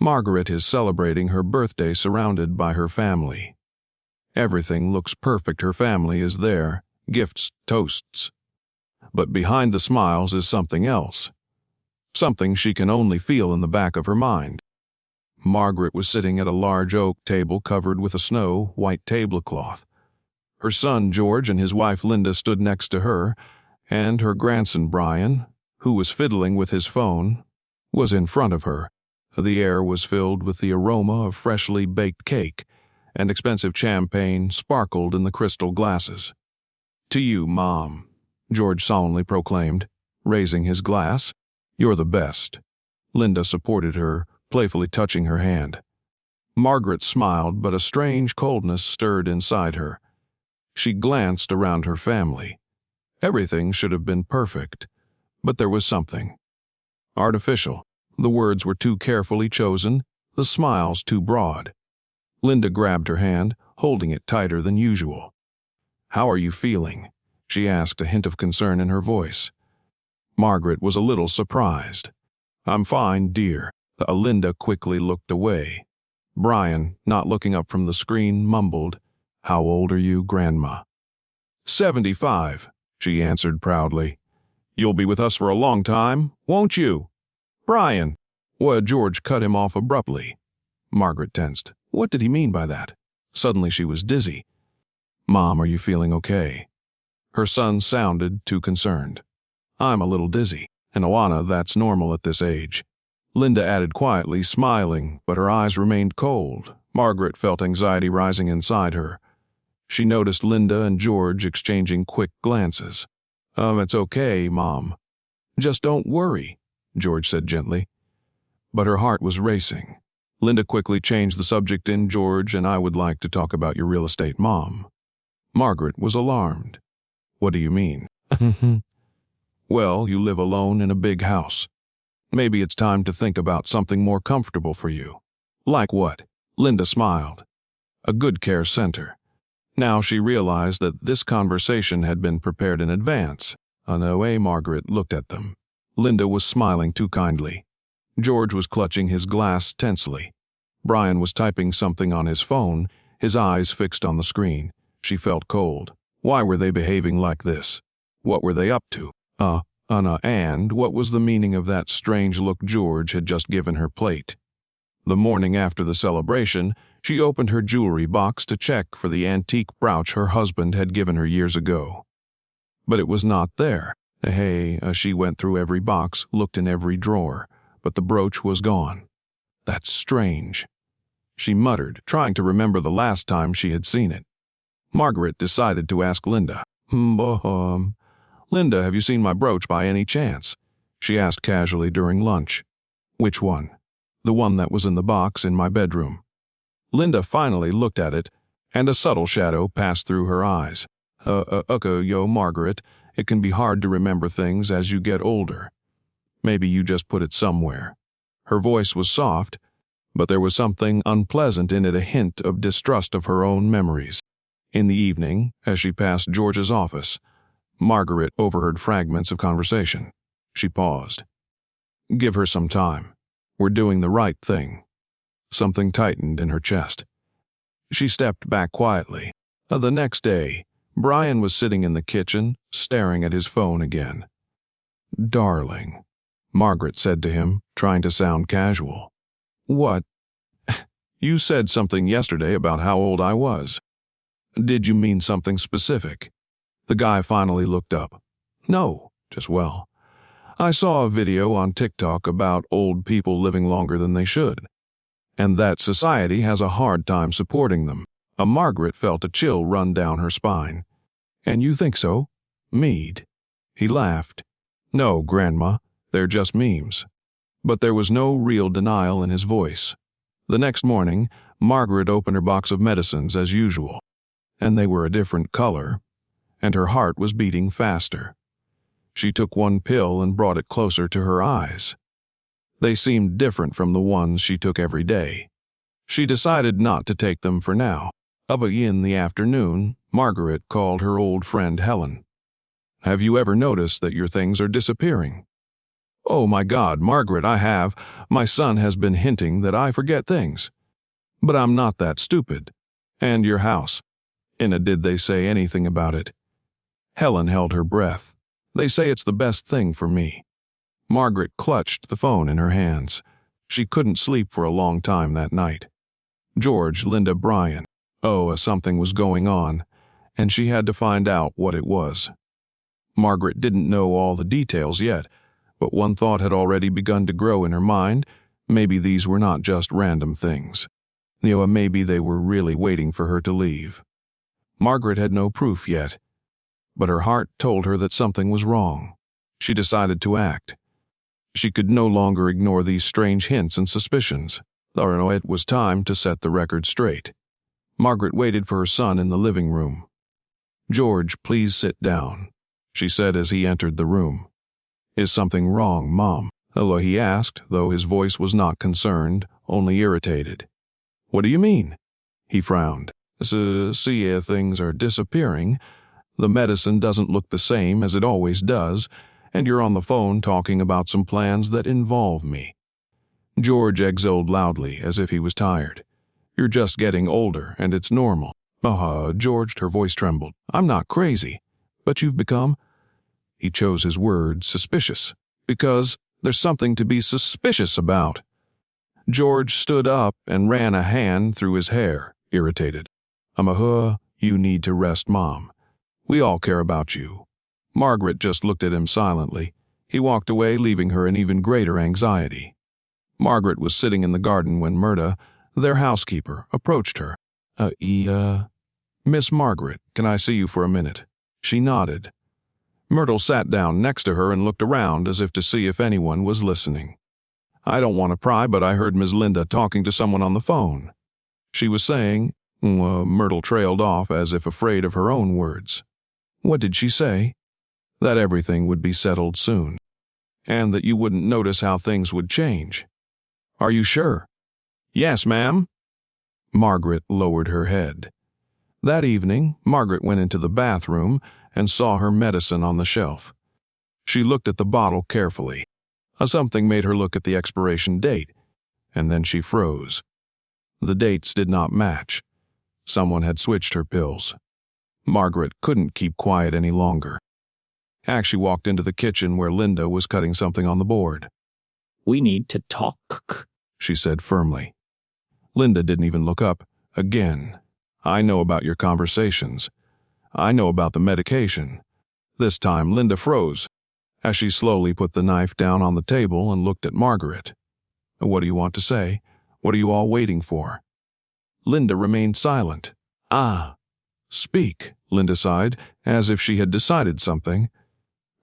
Margaret is celebrating her birthday surrounded by her family. Everything looks perfect. Her family is there, gifts, toasts. But behind the smiles is something else. Something she can only feel in the back of her mind. Margaret was sitting at a large oak table covered with a snow-white tablecloth. Her son George and his wife Linda stood next to her, and her grandson Brian, who was fiddling with his phone, was in front of her. The air was filled with the aroma of freshly baked cake, and expensive champagne sparkled in the crystal glasses. "To you, Mom," George solemnly proclaimed, raising his glass. "You're the best." Linda supported her, playfully touching her hand. Margaret smiled, but a strange coldness stirred inside her. She glanced around her family. Everything should have been perfect, but there was something artificial. The words were too carefully chosen, the smiles too broad. Linda grabbed her hand, holding it tighter than usual. "How are you feeling?" she asked, a hint of concern in her voice. Margaret was a little surprised. "I'm fine, dear." Linda quickly looked away. Brian, not looking up from the screen, mumbled, "How old are you, Grandma?" 75, she answered proudly. "You'll be with us for a long time, won't you?" "Brian!" George cut him off abruptly. Margaret tensed. What did he mean by that? Suddenly she was dizzy. "Mom, are you feeling okay?" Her son sounded too concerned. "I'm a little dizzy. And Oana, that's normal at this age." Linda added quietly, smiling, but her eyes remained cold. Margaret felt anxiety rising inside her. She noticed Linda and George exchanging quick glances. It's okay, Mom." "Just don't worry," George said gently. But her heart was racing. Linda quickly changed the subject in George, and I would like to talk about your real estate, Mom. Margaret was alarmed. "What do you mean?" "Well, you live alone in a big house. Maybe it's time to think about something more comfortable for you." "Like what?" Linda smiled. "A good care center." Now she realized that this conversation had been prepared in advance. Margaret looked at them. Linda was smiling too kindly. George was clutching his glass tensely. Brian was typing something on his phone, his eyes fixed on the screen. She felt cold. Why were they behaving like this? What were they up to? And what was the meaning of that strange look George had just given her plate? The morning after the celebration, she opened her jewelry box to check for the antique brooch her husband had given her years ago. But it was not there. She went through every box, looked in every drawer, but the brooch was gone. "That's strange," she muttered, trying to remember the last time she had seen it. Margaret decided to ask Linda. "Linda, have you seen my brooch by any chance?" she asked casually during lunch. "Which one?" "The one that was in the box in my bedroom." Linda finally looked at it, and a subtle shadow passed through her eyes. Margaret, it can be hard to remember things as you get older. Maybe you just put it somewhere." Her voice was soft, but there was something unpleasant in it, a hint of distrust of her own memories. In the evening, as she passed George's office, Margaret overheard fragments of conversation. She paused. "Give her some time. We're doing the right thing." Something tightened in her chest. She stepped back quietly. The next day, Brian was sitting in the kitchen, staring at his phone again. "Darling," Margaret said to him, trying to sound casual. "What?" "You said something yesterday about how old I was. Did you mean something specific?" The guy finally looked up. "No, just I saw a video on TikTok about old people living longer than they should, and that society has a hard time supporting them." Margaret felt a chill run down her spine. "And you think so? Mead?" He laughed. "No, Grandma, they're just memes." But there was no real denial in his voice. The next morning, Margaret opened her box of medicines as usual, and they were a different color, and her heart was beating faster. She took one pill and brought it closer to her eyes. They seemed different from the ones she took every day. She decided not to take them for now. In the afternoon, Margaret called her old friend Helen. "Have you ever noticed that your things are disappearing?" Oh my God, Margaret, I have. My son has been hinting that I forget things. But I'm not that stupid. And your house. Did they say anything about it? Helen held her breath. They say it's the best thing for me. Margaret clutched the phone in her hands. She couldn't sleep for a long time that night. George, Linda, Brian. Something was going on, and she had to find out what it was. Margaret didn't know all the details yet, but one thought had already begun to grow in her mind. Maybe these were not just random things. Maybe they were really waiting for her to leave. Margaret had no proof yet, but her heart told her that something was wrong. She decided to act. She could no longer ignore these strange hints and suspicions. It was time to set the record straight. Margaret waited for her son in the living room. "George, please sit down," she said as he entered the room. "Is something wrong, Mom?" He asked, though his voice was not concerned, only irritated. "What do you mean?" He frowned. Things are disappearing. The medicine doesn't look the same as it always does, and you're on the phone talking about some plans that involve me." George exhaled loudly, as if he was tired. "You're just getting older, and it's normal." George, her voice trembled. "I'm not crazy, but you've become," he chose his words, "suspicious. Because there's something to be suspicious about." George stood up and ran a hand through his hair, irritated. You need to rest, Mom. We all care about you." Margaret just looked at him silently. He walked away, leaving her in even greater anxiety. Margaret was sitting in the garden when Myrta, their housekeeper, approached her. "Miss Margaret, can I see you for a minute?" She nodded. Myrtle sat down next to her and looked around as if to see if anyone was listening. "I don't want to pry, but I heard Ms. Linda talking to someone on the phone. She was saying," Myrtle trailed off as if afraid of her own words. "What did she say?" "That everything would be settled soon, and that you wouldn't notice how things would change." "Are you sure?" "Yes, ma'am." Margaret lowered her head. That evening, Margaret went into the bathroom and saw her medicine on the shelf. She looked at the bottle carefully. Something made her look at the expiration date, and then she froze. The dates did not match. Someone had switched her pills. Margaret couldn't keep quiet any longer. She walked into the kitchen where Linda was cutting something on the board. "We need to talk," she said firmly. Linda didn't even look up. "Again. I know about your conversations. I know about the medication." This time Linda froze as she slowly put the knife down on the table and looked at Margaret. "What do you want to say? What are you all waiting for?" Linda remained silent. Speak," Linda sighed, as if she had decided something.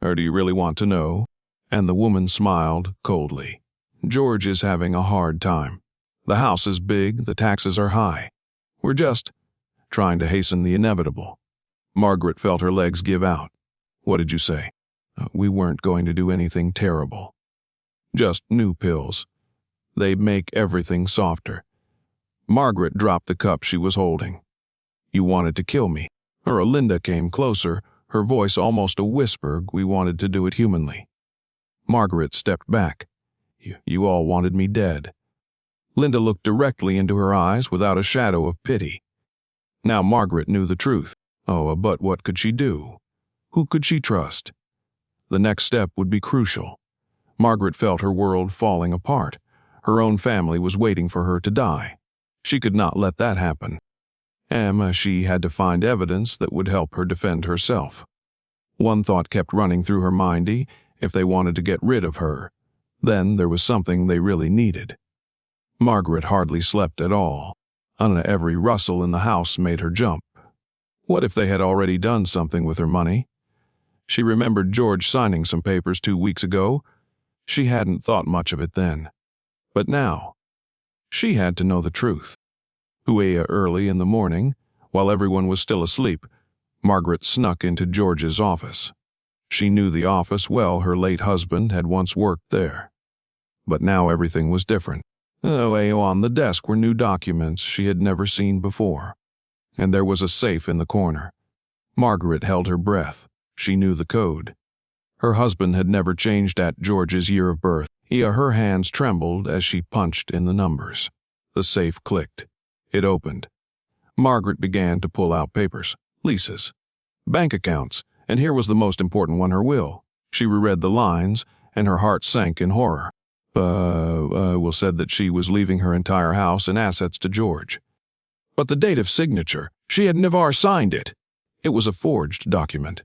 "Or do you really want to know?" And the woman smiled coldly. "George is having a hard time. The house is big, the taxes are high. We're just trying to hasten the inevitable." Margaret felt her legs give out. "What did you say?" "We weren't going to do anything terrible. Just new pills. They make everything softer." Margaret dropped the cup she was holding. "You wanted to kill me." Linda came closer, her voice almost a whisper. "We wanted to do it humanly." Margaret stepped back. You all wanted me dead." Linda looked directly into her eyes without a shadow of pity. Now Margaret knew the truth. But what could she do? Who could she trust? The next step would be crucial. Margaret felt her world falling apart. Her own family was waiting for her to die. She could not let that happen. She had to find evidence that would help her defend herself. One thought kept running through her mind: if they wanted to get rid of her, then there was something they really needed. Margaret hardly slept at all. Every rustle in the house made her jump. What if they had already done something with her money? She remembered George signing some papers 2 weeks ago. She hadn't thought much of it then. But now, she had to know the truth. Early in the morning, while everyone was still asleep, Margaret snuck into George's office. She knew the office well. Her late husband had once worked there. But now everything was different. On the desk were new documents she had never seen before. And there was a safe in the corner. Margaret held her breath. She knew the code. Her husband had never changed at George's year of birth. Her hands trembled as she punched in the numbers. The safe clicked. It opened. Margaret began to pull out papers, leases, bank accounts, and here was the most important one, her will. She reread the lines, and her heart sank in horror. Will said that she was leaving her entire house and assets to George. But the date of signature, she had never signed it. It was a forged document.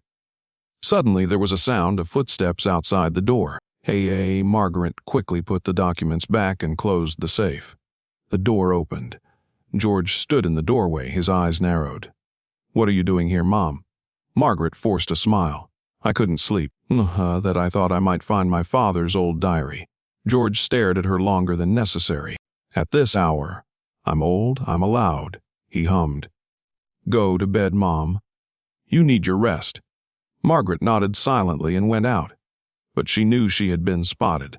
Suddenly there was a sound of footsteps outside the door. Margaret quickly put the documents back and closed the safe. The door opened. George stood in the doorway, his eyes narrowed. "What are you doing here, Mom?" Margaret forced a smile. "I couldn't sleep. That I thought I might find my father's old diary." George stared at her longer than necessary. "At this hour, I'm old, I'm allowed," he hummed. "Go to bed, Mom. You need your rest." Margaret nodded silently and went out. But she knew she had been spotted.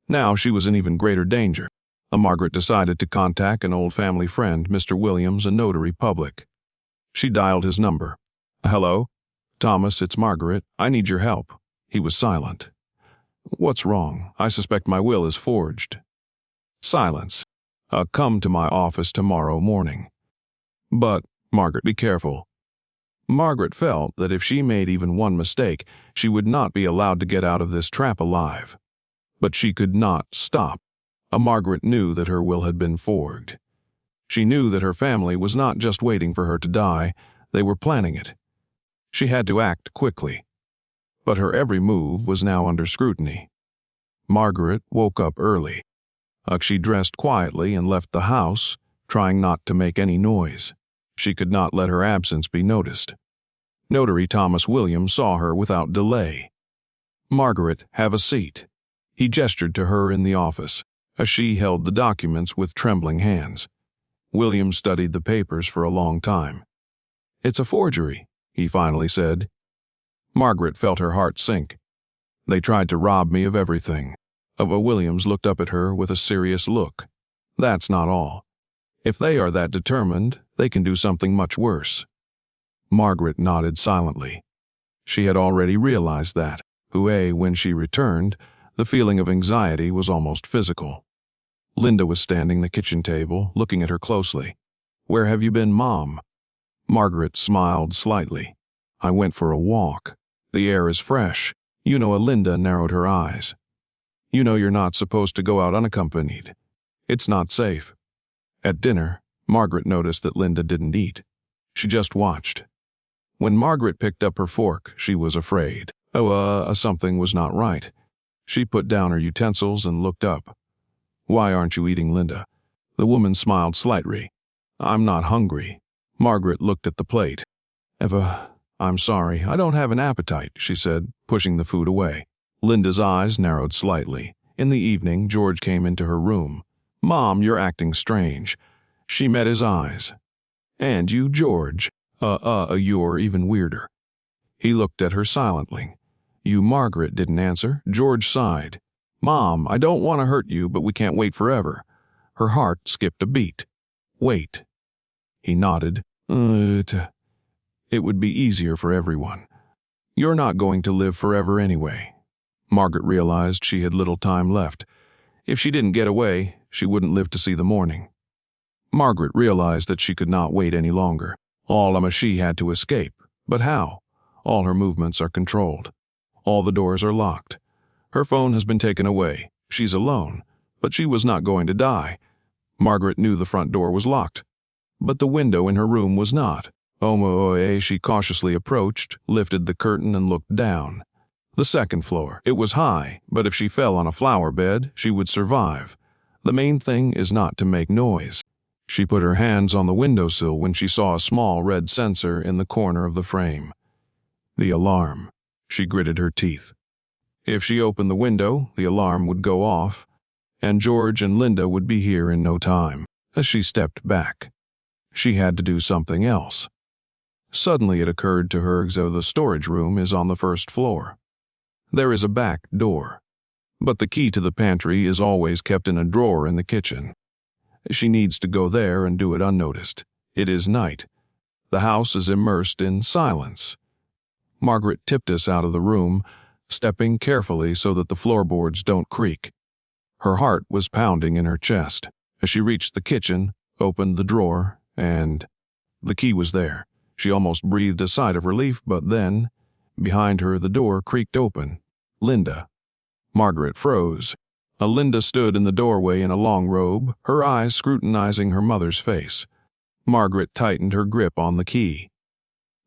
Now she was in even greater danger. Margaret decided to contact an old family friend, Mr. Williams, a notary public. She dialed his number. "Hello? Thomas, it's Margaret. I need your help." He was silent. "What's wrong? I suspect my will is forged." Silence. "Come to my office tomorrow morning." "But, Margaret, be careful." Margaret felt that if she made even one mistake, she would not be allowed to get out of this trap alive. But she could not stop. Margaret knew that her will had been forged. She knew that her family was not just waiting for her to die, they were planning it. She had to act quickly. But her every move was now under scrutiny. Margaret woke up early. She dressed quietly and left the house, trying not to make any noise. She could not let her absence be noticed. Notary Thomas Williams saw her without delay. "Margaret, have a seat." He gestured to her in the office, as she held the documents with trembling hands. Williams studied the papers for a long time. "It's a forgery," he finally said. Margaret felt her heart sink. "They tried to rob me of everything." Williams looked up at her with a serious look. "That's not all. If they are that determined, they can do something much worse." Margaret nodded silently. She had already realized that. When she returned, the feeling of anxiety was almost physical. Linda was standing at the kitchen table, looking at her closely. "Where have you been, Mom?" Margaret smiled slightly. "I went for a walk. The air is fresh." Linda narrowed her eyes. You're not supposed to go out unaccompanied. It's not safe." At dinner, Margaret noticed that Linda didn't eat. She just watched. When Margaret picked up her fork, she was afraid. Something was not right. She put down her utensils and looked up. "Why aren't you eating, Linda?" The woman smiled slightly. "I'm not hungry." Margaret looked at the plate. "I'm sorry, I don't have an appetite," she said, pushing the food away. Linda's eyes narrowed slightly. In the evening, George came into her room. "Mom, you're acting strange." She met his eyes. "And you, George? You're even weirder." He looked at her silently. Margaret didn't answer. George sighed. "Mom, I don't want to hurt you, but we can't wait forever." Her heart skipped a beat. "Wait." He nodded. It would be easier for everyone. You're not going to live forever anyway." Margaret realized she had little time left. If she didn't get away, she wouldn't live to see the morning. Margaret realized that she could not wait any longer. She had to escape. But how? All her movements are controlled. All the doors are locked. Her phone has been taken away. She's alone. But she was not going to die. Margaret knew the front door was locked. But the window in her room was not. She cautiously approached, lifted the curtain and looked down. The second floor. It was high, but if she fell on a flower bed, she would survive. The main thing is not to make noise. She put her hands on the windowsill when she saw a small red sensor in the corner of the frame. The alarm. She gritted her teeth. If she opened the window, the alarm would go off, and George and Linda would be here in no time. As she stepped back, she had to do something else. Suddenly it occurred to her as though the storage room is on the first floor. There is a back door, but the key to the pantry is always kept in a drawer in the kitchen. She needs to go there and do it unnoticed. It is night. The house is immersed in silence. Margaret tipped us out of the room, stepping carefully so that the floorboards don't creak. Her heart was pounding in her chest as she reached the kitchen, opened the drawer, and the key was there. She almost breathed a sigh of relief, but then, behind her, the door creaked open. Linda. Margaret froze. Linda stood in the doorway in a long robe, her eyes scrutinizing her mother's face. Margaret tightened her grip on the key.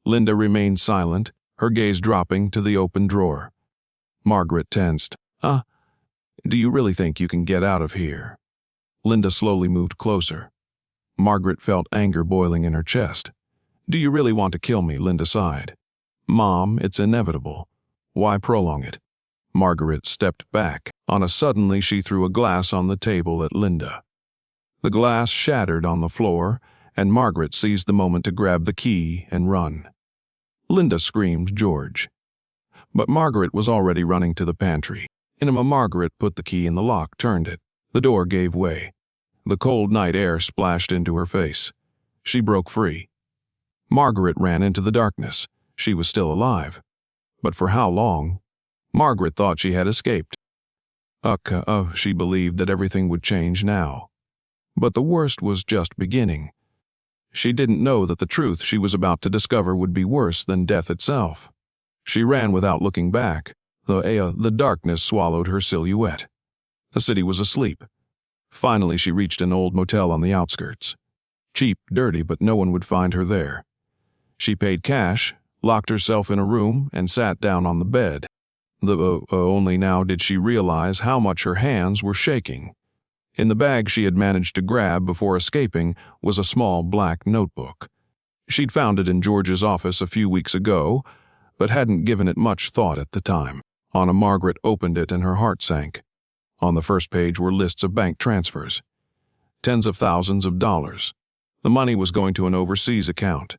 Linda remained silent, her gaze dropping to the open drawer. Margaret tensed. Do you really think you can get out of here? Linda slowly moved closer. Margaret felt anger boiling in her chest. Do you really want to kill me? Linda sighed. Mom, it's inevitable. Why prolong it? Margaret stepped back. On a suddenly, she threw a glass on the table at Linda. The glass shattered on the floor, and Margaret seized the moment to grab the key and run. Linda screamed, George. But Margaret was already running to the pantry. Margaret put the key in the lock, turned it. The door gave way. The cold night air splashed into her face. She broke free. Margaret ran into the darkness. She was still alive. But for how long? Margaret thought she had escaped. She believed that everything would change now. But the worst was just beginning. She didn't know that the truth she was about to discover would be worse than death itself. She ran without looking back. The darkness swallowed her silhouette. The city was asleep. Finally, she reached an old motel on the outskirts. Cheap, dirty, but no one would find her there. She paid cash, locked herself in a room, and sat down on the bed. Only now did she realize how much her hands were shaking. In the bag she had managed to grab before escaping was a small black notebook. She'd found it in George's office a few weeks ago, but hadn't given it much thought at the time. Margaret opened it and her heart sank. On the first page were lists of bank transfers. Tens of thousands of dollars. The money was going to an overseas account.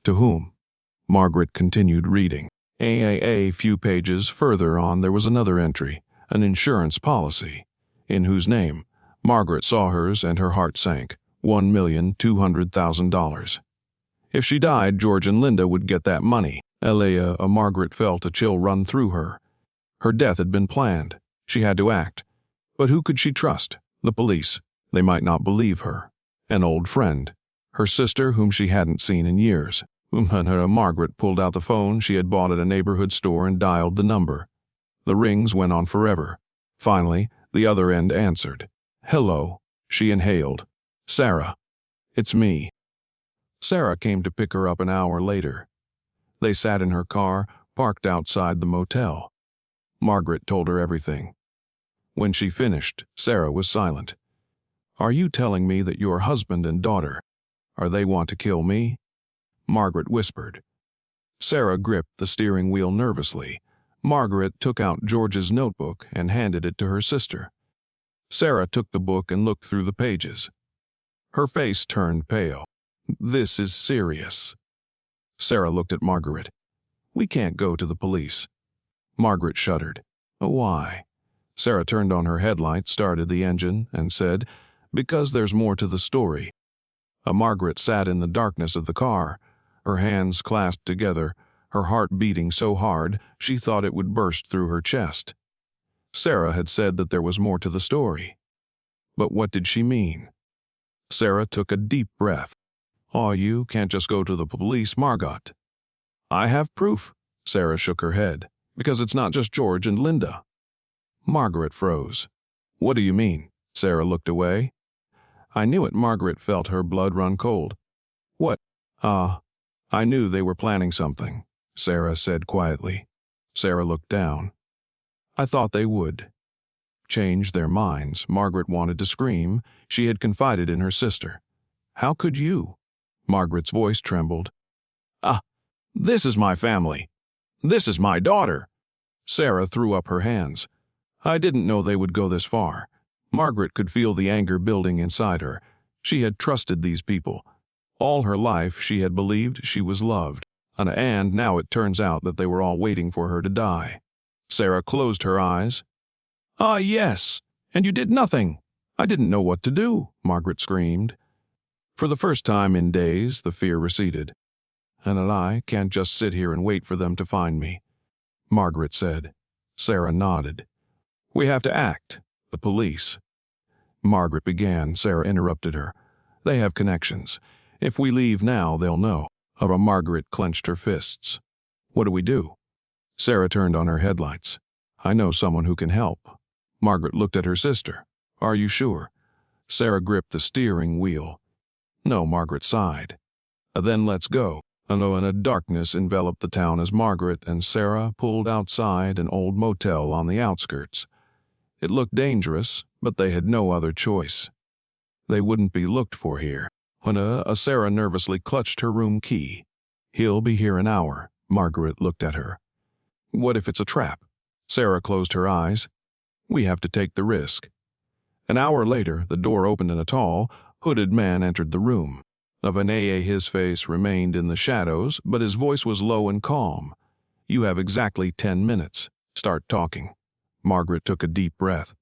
To whom? Margaret continued reading. A few pages further on there was another entry, an insurance policy, in whose name? Margaret saw hers and her heart sank. $1,200,000. If she died, George and Linda would get that money. Margaret felt a chill run through her. Her death had been planned. She had to act. But who could she trust? The police. They might not believe her. An old friend. Her sister, whom she hadn't seen in years. Margaret pulled out the phone she had bought at a neighborhood store and dialed the number. The rings went on forever. Finally, the other end answered. Hello, she inhaled. Sarah. It's me. Sarah came to pick her up an hour later. They sat in her car, parked outside the motel. Margaret told her everything. When she finished, Sarah was silent. Are you telling me that your husband and daughter, they want to kill me? Margaret whispered. Sarah gripped the steering wheel nervously. Margaret took out George's notebook and handed it to her sister. Sarah took the book and looked through the pages. Her face turned pale. This is serious. Sarah looked at Margaret. We can't go to the police. Margaret shuddered. Why? Sarah turned on her headlight, started the engine, and said, Because there's more to the story. Margaret sat in the darkness of the car, her hands clasped together, her heart beating so hard she thought it would burst through her chest. Sarah had said that there was more to the story. But what did she mean? Sarah took a deep breath. You can't just go to the police, Margot. I have proof, Sarah shook her head, because it's not just George and Linda. Margaret froze. What do you mean? Sarah looked away. I knew it. Margaret felt her blood run cold. What? I knew they were planning something, Sarah said quietly. Sarah looked down. I thought they would. Change their minds. Margaret wanted to scream. She had confided in her sister. How could you? Margaret's voice trembled. This is my family. This is my daughter. Sarah threw up her hands. I didn't know they would go this far. Margaret could feel the anger building inside her. She had trusted these people. All her life she had believed she was loved. And now it turns out that they were all waiting for her to die. Sarah closed her eyes. Yes, and you did nothing. I didn't know what to do, Margaret screamed. For the first time in days, the fear receded. And I can't just sit here and wait for them to find me, Margaret said. Sarah nodded. We have to act. The police. Margaret began. Sarah interrupted her. They have connections. If we leave now, they'll know. Margaret clenched her fists. What do we do? Sarah turned on her headlights. I know someone who can help. Margaret looked at her sister. Are you sure? Sarah gripped the steering wheel. No, Margaret sighed. Then let's go. A darkness enveloped the town as Margaret and Sarah pulled outside an old motel on the outskirts. It looked dangerous, but they had no other choice. They wouldn't be looked for here. Sarah nervously clutched her room key. He'll be here an hour. Margaret looked at her. What if it's a trap? Sarah closed her eyes. We have to take the risk. An hour later, the door opened and a tall, hooded man entered the room. His face remained in the shadows, but his voice was low and calm. You have exactly 10 minutes. Start talking. Margaret took a deep breath.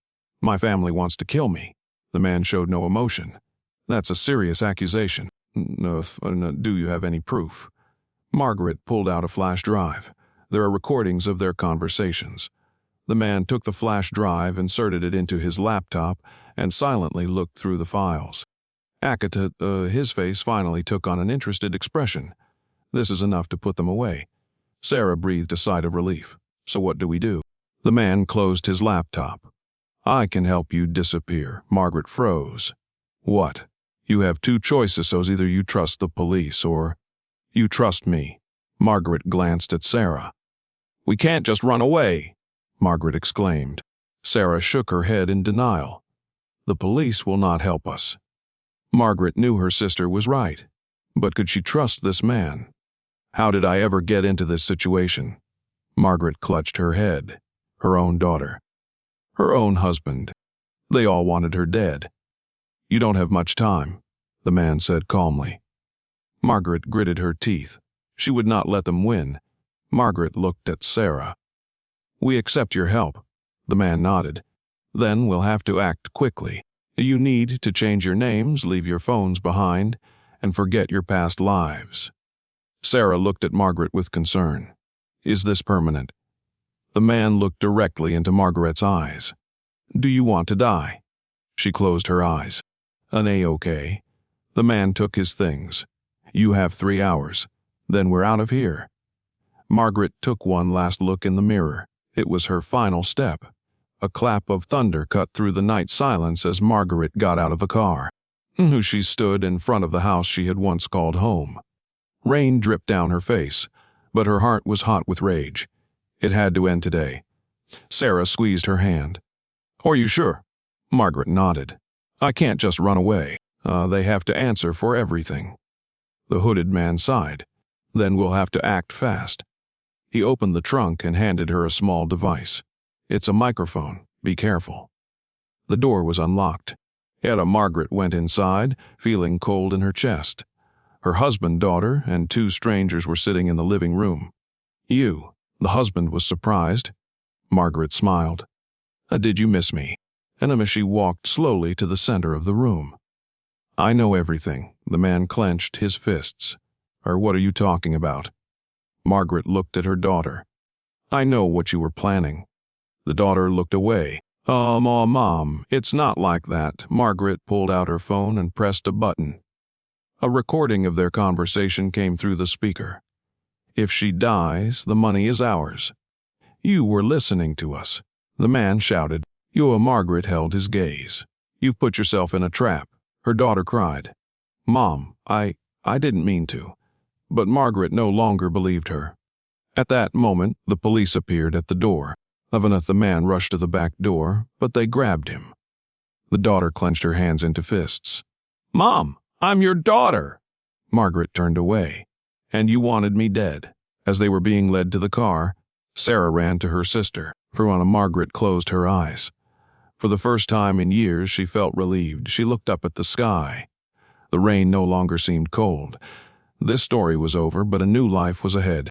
My family wants to kill me. The man showed no emotion. That's a serious accusation. Do you have any proof? Margaret pulled out a flash drive. There are recordings of their conversations. The man took the flash drive, inserted it into his laptop, and silently looked through the files. His face finally took on an interested expression. This is enough to put them away. Sarah breathed a sigh of relief. So what do we do? The man closed his laptop. I can help you disappear. Margaret froze. What? You have two choices, so either you trust the police or you trust me. Margaret glanced at Sarah. We can't just run away, Margaret exclaimed. Sarah shook her head in denial. The police will not help us. Margaret knew her sister was right. But could she trust this man? How did I ever get into this situation? Margaret clutched her head. Her own daughter. Her own husband. They all wanted her dead. You don't have much time, the man said calmly. Margaret gritted her teeth. She would not let them win. Margaret looked at Sarah. We accept your help. The man nodded. Then we'll have to act quickly. You need to change your names, leave your phones behind, and forget your past lives. Sarah looked at Margaret with concern. Is this permanent? The man looked directly into Margaret's eyes. Do you want to die? She closed her eyes. Okay. The man took his things. You have 3 hours. Then we're out of here. Margaret took one last look in the mirror. It was her final step. A clap of thunder cut through the night silence as Margaret got out of the car. She stood in front of the house she had once called home. Rain dripped down her face, but her heart was hot with rage. It had to end today. Sarah squeezed her hand. Are you sure? Margaret nodded. I can't just run away. They have to answer for everything. The hooded man sighed. Then we'll have to act fast. He opened the trunk and handed her a small device. It's a microphone. Be careful. The door was unlocked. Margaret went inside, feeling cold in her chest. Her husband, daughter, and 2 strangers were sitting in the living room. You. The husband was surprised. Margaret smiled. Did you miss me? She walked slowly to the center of the room. I know everything. The man clenched his fists. What are you talking about? Margaret looked at her daughter. I know what you were planning. The daughter looked away. Mom, it's not like that. Margaret pulled out her phone and pressed a button. A recording of their conversation came through the speaker. If she dies, the money is ours. You were listening to us. The man shouted. Margaret held his gaze. You've put yourself in a trap. Her daughter cried. Mom, I didn't mean to. But Margaret no longer believed her. At that moment, the police appeared at the door. The man rushed to the back door, but they grabbed him. The daughter clenched her hands into fists. Mom, I'm your daughter. Margaret turned away. And you wanted me dead. As they were being led to the car, Sarah ran to her sister. Margaret closed her eyes. For the first time in years, she felt relieved. She looked up at the sky. The rain no longer seemed cold. This story was over, but a new life was ahead.